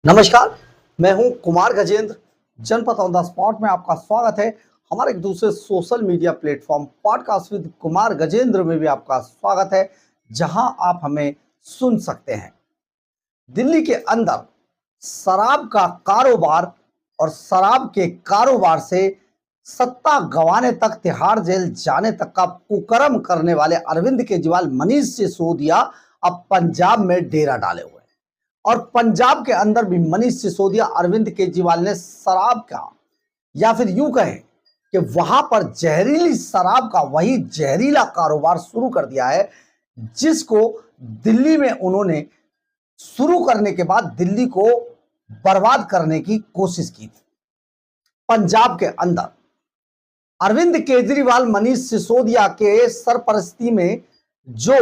नमस्कार, मैं हूं कुमार गजेंद्र। जनपद ऑन द स्पॉट में आपका स्वागत है। हमारे एक दूसरे social media platform podcast with Kumar Gajendra में भी आपका स्वागत है, जहां आप हमें सुन सकते हैं। दिल्ली के अंदर शराब का कारोबार और शराब के कारोबार से सत्ता गंवाने तक, तिहाड़ जेल जाने तक का कुकर्म करने वाले अरविंद केजरीवाल, मनीष सिसोदिया अब पंजाब में डेरा डाले हुए हैं। और पंजाब के अंदर भी मनीष सिसोदिया, अरविंद केजरीवाल ने शराब का, या फिर यूं कहें कि वहां पर जहरीली शराब का वही जहरीला कारोबार शुरू कर दिया है, जिसको दिल्ली में उन्होंने शुरू करने के बाद दिल्ली को बर्बाद करने की कोशिश की थी। पंजाब के अंदर अरविंद केजरीवाल, मनीष सिसोदिया के सरपरस्ती में जो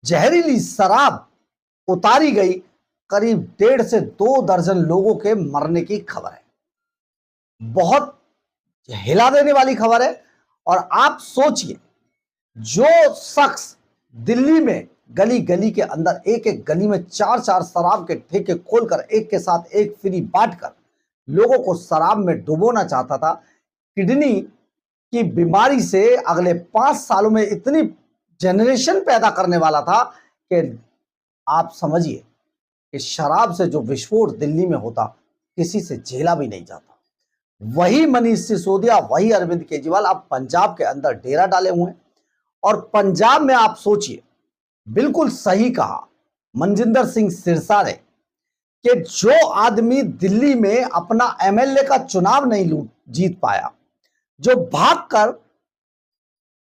जहरीली शराब उतारी गई, करीब 1.5 से 2 दर्जन लोगों के मरने की खबर है। बहुत हिला देने वाली खबर है। और आप सोचिए, जो शख्स दिल्ली में गली गली के अंदर, एक एक गली में 4-4 शराब के ठेके खोलकर एक के साथ एक फ्री बांटकर लोगों को शराब में डुबोना चाहता था, किडनी की बीमारी से अगले 5 सालों में इतनी जनरेशन पैदा करने वाला था कि आप समझिए कि शराब से जो विस्फोट दिल्ली में होता, किसी से झेला भी नहीं जाता। वही मनीष सिसोदिया, वही अरविंद केजरीवाल अब पंजाब के अंदर डेरा डाले हुए हैं। और पंजाब में आप सोचिए, बिल्कुल सही कहा मनजिंदर सिंह सिरसा ने कि जो आदमी दिल्ली में अपना एमएलए का चुनाव नहीं जीत पाया, जो भागकर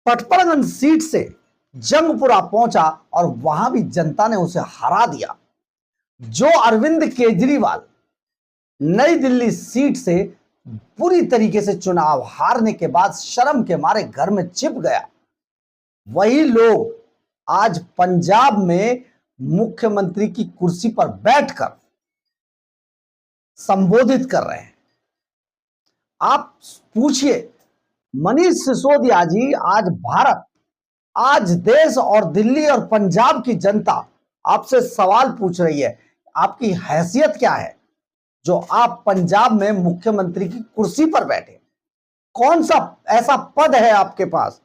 पटपरगंज सीट से जंगपुरा पहुंचा और वहां भी जनता ने उसे हरा दिया, जो अरविंद केजरीवाल नई दिल्ली सीट से बुरी तरीके से चुनाव हारने के बाद शर्म के मारे घर में छिप गया, वही लोग आज पंजाब में मुख्यमंत्री की कुर्सी पर बैठकर संबोधित कर रहे हैं। आप पूछिए, मनीष सिसोदिया जी, आज भारत, आज देश और दिल्ली और पंजाब की जनता आपसे सवाल पूछ रही है, आपकी हैसियत क्या है जो आप पंजाब में मुख्यमंत्री की कुर्सी पर बैठे? कौन सा ऐसा पद है आपके पास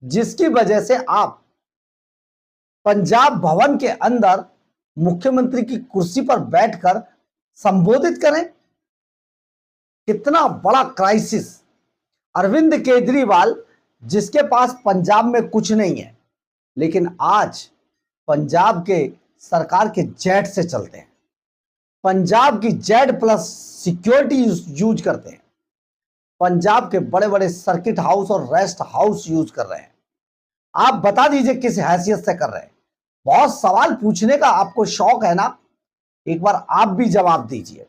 जिसकी वजह से आप पंजाब भवन के अंदर मुख्यमंत्री की कुर्सी पर बैठकर संबोधित करें? कितना बड़ा क्राइसिस! अरविंद केजरीवाल, जिसके पास पंजाब में कुछ नहीं है, लेकिन आज पंजाब के सरकार के जेट से चलते हैं, पंजाब की जेड प्लस सिक्योरिटी यूज करते हैं, पंजाब के बड़े बड़े सर्किट हाउस और रेस्ट हाउस यूज कर रहे हैं। आप बता दीजिए किस हैसियत से कर रहे हैं? बहुत सवाल पूछने का आपको शौक है ना, एक बार आप भी जवाब दीजिए,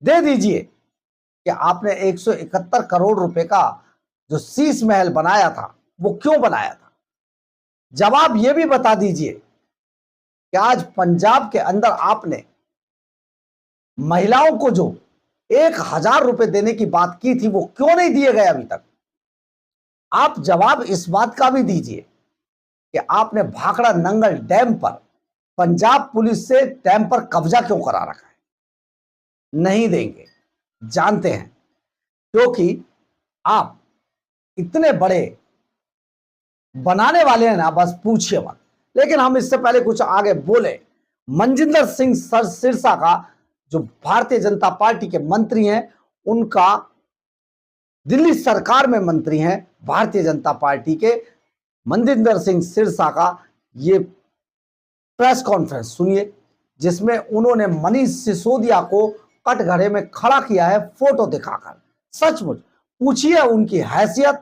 दे दीजिए कि आपने 171 करोड़ रुपए का जो शीश महल बनाया था, वो क्यों बनाया था? जवाब यह भी बता दीजिए कि आज पंजाब के अंदर आपने महिलाओं को जो 1000 रुपए देने की बात की थी, वो क्यों नहीं दिए गए अभी तक? आप जवाब इस बात का भी दीजिए कि आपने भाखड़ा नंगल डैम पर पंजाब पुलिस से डैम पर कब्जा क्यों करा रखा है? नहीं देंगे, जानते हैं, क्योंकि आप इतने बड़े बनाने वाले हैं ना, बस पूछिए मत। लेकिन हम इससे पहले कुछ आगे बोले, मनजिंदर सिंह सिरसा का, जो भारतीय जनता पार्टी के मंत्री हैं, उनका दिल्ली सरकार में मंत्री हैं भारतीय जनता पार्टी के, मनजिंदर सिंह सिरसा का ये प्रेस कॉन्फ्रेंस सुनिए, जिसमें उन्होंने मनीष सिसोदिया को कटघरे में खड़ा किया है फोटो दिखाकर। सचमुच पूछिए उनकी हैसियत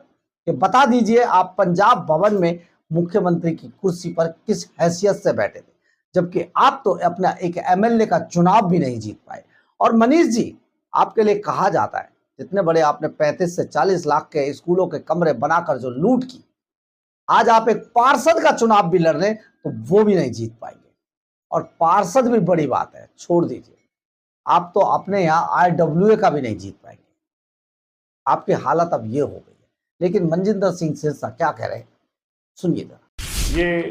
कि बता दीजिए आप पंजाब भवन में मुख्यमंत्री की कुर्सी पर किस हैसियत से बैठे थे, जबकि आप तो अपना एक एमएलए का चुनाव भी नहीं जीत पाए। और मनीष जी, आपके लिए कहा जाता है, जितने बड़े आपने 35 से 40 लाख के स्कूलों के कमरे बनाकर जो लूट की, आज आप एक पार्षद का चुनाव भी लड़ रहे हैं तो वो भी नहीं जीत पाएंगे। और पार्षद भी बड़ी बात है, छोड़ दीजिए, आप तो अपने यहां आरडब्ल्यूए का भी नहीं जीत पाएंगे। आपकी हालत अब ये हो गई है। लेकिन मनजिंदर सिंह सिरसा क्या कह रहे हैं, सुनिए जरा। ये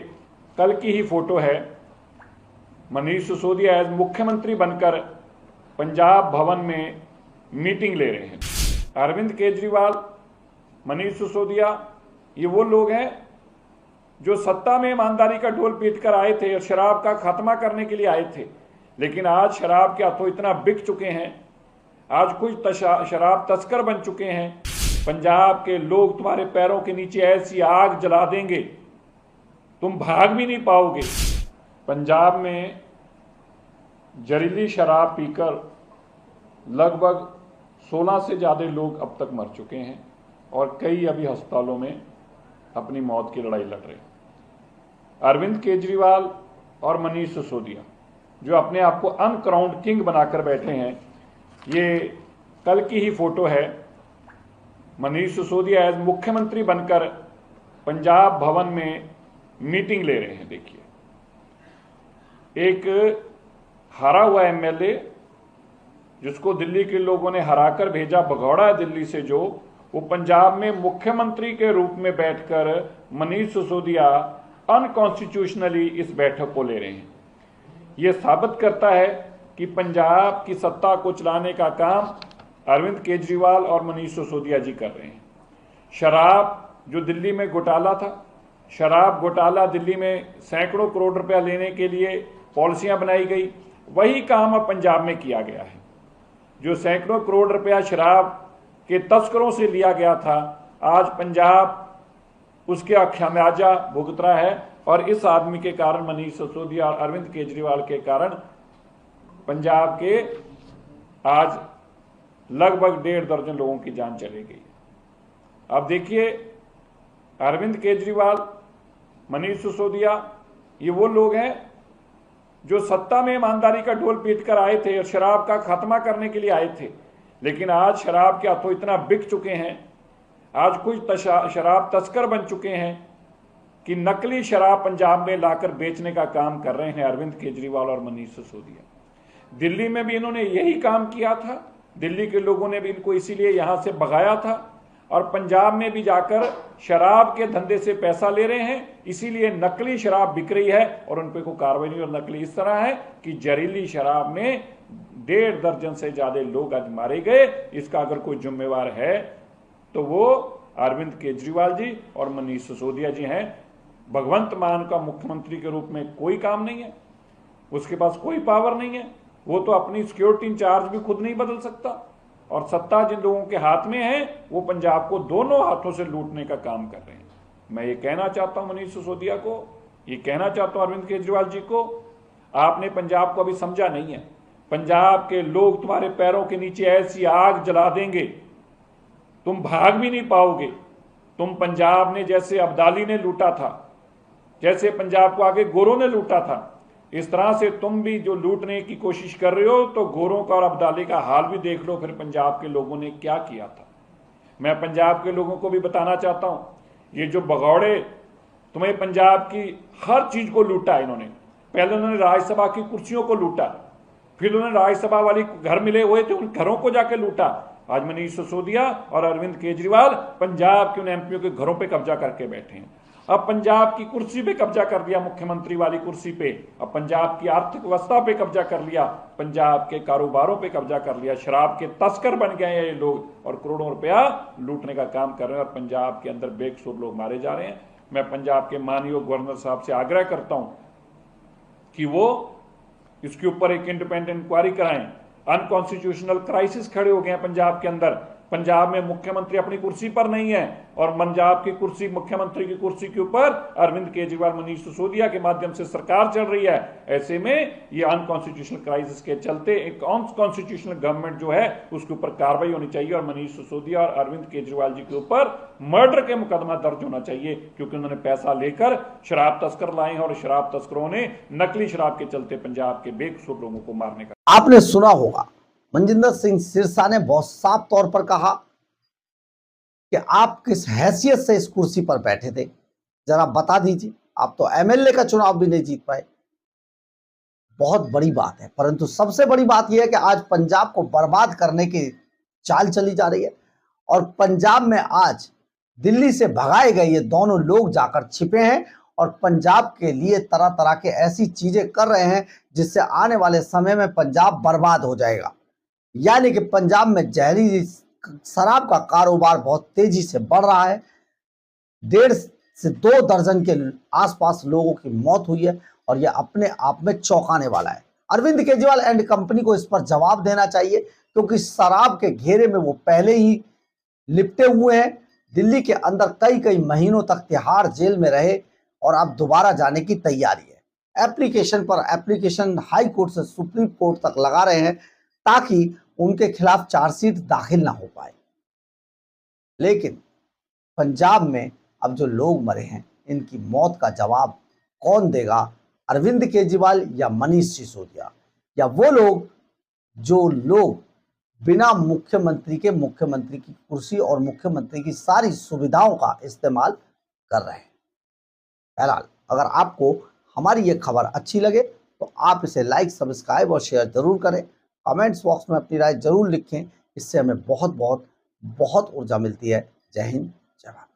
कल की ही फोटो है, मनीष सिसोदिया एज मुख्यमंत्री बनकर पंजाब भवन में मीटिंग ले रहे हैं। अरविंद केजरीवाल, मनीष सिसोदिया, ये वो लोग हैं जो सत्ता में ईमानदारी का ढोल पीट कर आए थे और शराब का खात्मा करने के लिए आए थे, लेकिन आज शराब के हाथों इतना बिक चुके हैं, आज कुछ शराब तस्कर बन चुके हैं। पंजाब के लोग तुम्हारे पैरों के नीचे ऐसी आग जला देंगे, तुम भाग भी नहीं पाओगे। पंजाब में जहरीली शराब पीकर लगभग 16 से ज़्यादा लोग अब तक मर चुके हैं और कई अभी अस्पतालों में अपनी मौत की लड़ाई लड़ रहे हैं। अरविंद केजरीवाल और मनीष सिसोदिया जो अपने आप को अनक्राउंड किंग बनाकर बैठे हैं, ये कल की ही फोटो है। मनीष सिसोदिया एज मुख्यमंत्री बनकर पंजाब भवन में मीटिंग ले रहे हैं। देखिए, एक हारा हुआ एमएलए जिसको दिल्ली के लोगों ने हराकर भेजा, भगौड़ा है दिल्ली से, जो वो पंजाब में मुख्यमंत्री के रूप में बैठकर मनीष सिसोदिया अनकॉन्स्टिट्यूशनली इस बैठक को ले रहे हैं। ये साबित करता है कि पंजाब की सत्ता को चलाने का काम अरविंद केजरीवाल और मनीष सिसोदिया जी कर रहे हैं। शराब जो दिल्ली में घोटाला था, शराब घोटाला दिल्ली में सैकड़ों करोड़ रुपया लेने के लिए पॉलिसियां बनाई गई, वही काम अब पंजाब में किया गया है। जो सैकड़ों करोड़ रुपया शराब के तस्करों से लिया गया था, आज पंजाब उसके खामियाजा भुगत रहा है और इस आदमी के कारण, मनीष सिसोदिया और अरविंद केजरीवाल के कारण पंजाब के आज लगभग 1.5 दर्जन लोगों की जान चली गई। अब देखिए, अरविंद केजरीवाल, मनीष सिसोदिया, ये वो लोग हैं जो सत्ता में ईमानदारी का ढोल पीट कर आए थे और शराब का खात्मा करने के लिए आए थे, लेकिन आज शराब के हाथों इतना बिक चुके हैं, आज कुछ शराब तस्कर बन चुके हैं कि नकली शराब पंजाब में लाकर बेचने का काम कर रहे हैं अरविंद केजरीवाल और मनीष सिसोदिया। दिल्ली में भी इन्होंने यही काम किया था, दिल्ली के लोगों ने भी इनको इसीलिए यहां से भगाया था और पंजाब में भी जाकर शराब के धंधे से पैसा ले रहे हैं, इसीलिए नकली शराब बिक रही है और उन पर कोई कार्रवाई नहीं। और नकली इस तरह है कि जहरीली शराब में 1.5 दर्जन से ज्यादा लोग आज मारे गए। इसका अगर कोई जिम्मेवार है तो वो अरविंद केजरीवाल जी और मनीष सिसोदिया जी हैं। भगवंत मान का मुख्यमंत्री के रूप में कोई काम नहीं है, उसके पास कोई पावर नहीं है, वो तो अपनी सिक्योरिटी इंचार्ज भी खुद नहीं बदल सकता और सत्ता जिन लोगों के हाथ में है वो पंजाब को दोनों हाथों से लूटने का काम कर रहे हैं। मैं ये कहना चाहता हूं मनीष सिसोदिया को, ये कहना चाहता हूं अरविंद केजरीवाल जी को, आपने पंजाब को अभी समझा नहीं है। पंजाब के लोग तुम्हारे पैरों के नीचे ऐसी आग जला देंगे, तुम भाग भी नहीं पाओगे। तुम पंजाब ने जैसे अब्दाली ने लूटा था, जैसे पंजाब को आगे गोरों ने लूटा था, इस तरह से तुम भी जो लूटने की कोशिश कर रहे हो, तो गोरों का और अब्दाली का हाल भी देख लो फिर पंजाब के लोगों ने क्या किया था। मैं पंजाब के लोगों को भी बताना चाहता हूं, ये जो भगौड़े तुम्हें पंजाब की हर चीज को लूटा इन्होंने। पहले उन्होंने राज्यसभा की कुर्सियों को लूटा, फिर उन्होंने राज्यसभा वाली घर मिले हुए थे उन घरों को जाके लूटा। आज मनीष सिसोदिया और अरविंद केजरीवाल पंजाब के उन एमपीओ के घरों पे कब्जा करके बैठे हैं। अब पंजाब की कुर्सी पे कब्जा कर लिया, मुख्यमंत्री वाली कुर्सी पे। अब पंजाब की आर्थिक व्यवस्था पे कब्जा कर लिया, पंजाब के कारोबारों पे कब्जा कर लिया। शराब के तस्कर बन गए हैं ये लोग और करोड़ों रुपया लूटने का काम कर रहे हैं और पंजाब के अंदर बेकसूर लोग मारे जा रहे हैं। मैं पंजाब के माननीय गवर्नर साहब से आग्रह करता हूं कि वो इसके ऊपर एक इंडिपेंडेंट इंक्वायरी कराएं। अनकॉन्स्टिट्यूशनल क्राइसिस खड़े हो गए हैं पंजाब के अंदर। पंजाब में मुख्यमंत्री अपनी कुर्सी पर नहीं है और पंजाब की कुर्सी, मुख्यमंत्री की कुर्सी के ऊपर अरविंद केजरीवाल, मनीष सिसोदिया के माध्यम से सरकार चल रही है। ऐसे में ये अनकॉन्स्टिट्यूशनल क्राइसिस के चलते एक अनकॉन्स्टिट्यूशनल गवर्नमेंट जो है उसके ऊपर कार्रवाई होनी चाहिए और मनीष सिसोदिया और अरविंद केजरीवाल जी के ऊपर मर्डर के मुकदमा दर्ज होना चाहिए, क्योंकि उन्होंने पैसा लेकर शराब तस्कर लाए हैं और शराब तस्करों ने नकली शराब के चलते पंजाब के बेकसूर लोगों को मारने का। आपने सुना होगा मनजिंदर सिंह सिरसा ने बहुत साफ तौर पर कहा कि आप किस हैसियत से इस कुर्सी पर बैठे थे, जरा बता दीजिए। आप तो एमएलए का चुनाव भी नहीं जीत पाए। बहुत बड़ी बात है, परंतु सबसे बड़ी बात यह है कि आज पंजाब को बर्बाद करने की चाल चली जा रही है और पंजाब में आज दिल्ली से भगाए गए ये दोनों लोग जाकर छिपे हैं और पंजाब के लिए तरह तरह के ऐसी चीजें कर रहे हैं जिससे आने वाले समय में पंजाब बर्बाद हो जाएगा। यानी कि पंजाब में जहरीली शराब का कारोबार बहुत तेजी से बढ़ रहा है। 1.5 से 2 दर्जन के आसपास लोगों की मौत हुई है और यह अपने आप में चौंकाने वाला है। अरविंद केजरीवाल एंड कंपनी को इस पर जवाब देना चाहिए, क्योंकि शराब के घेरे में वो पहले ही लिपटे हुए हैं। दिल्ली के अंदर कई कई महीनों तक तिहाड़ जेल में रहे और अब दोबारा जाने की तैयारी है। एप्लीकेशन पर एप्लीकेशन हाई कोर्ट से सुप्रीम कोर्ट तक लगा रहे हैं ताकि उनके खिलाफ चार्जशीट दाखिल ना हो पाए। लेकिन पंजाब में अब जो लोग मरे हैं, इनकी मौत का जवाब कौन देगा? अरविंद केजरीवाल या मनीष सिसोदिया, या वो लोग जो लोग बिना मुख्यमंत्री के मुख्यमंत्री की कुर्सी और मुख्यमंत्री की सारी सुविधाओं का इस्तेमाल कर रहे हैं। बहरहाल, अगर आपको हमारी ये खबर अच्छी लगे तो आप इसे लाइक, सब्सक्राइब और शेयर जरूर करें। कमेंट्स बॉक्स में अपनी राय जरूर लिखें। इससे हमें बहुत बहुत बहुत ऊर्जा मिलती है। जय हिंद, जय भारत।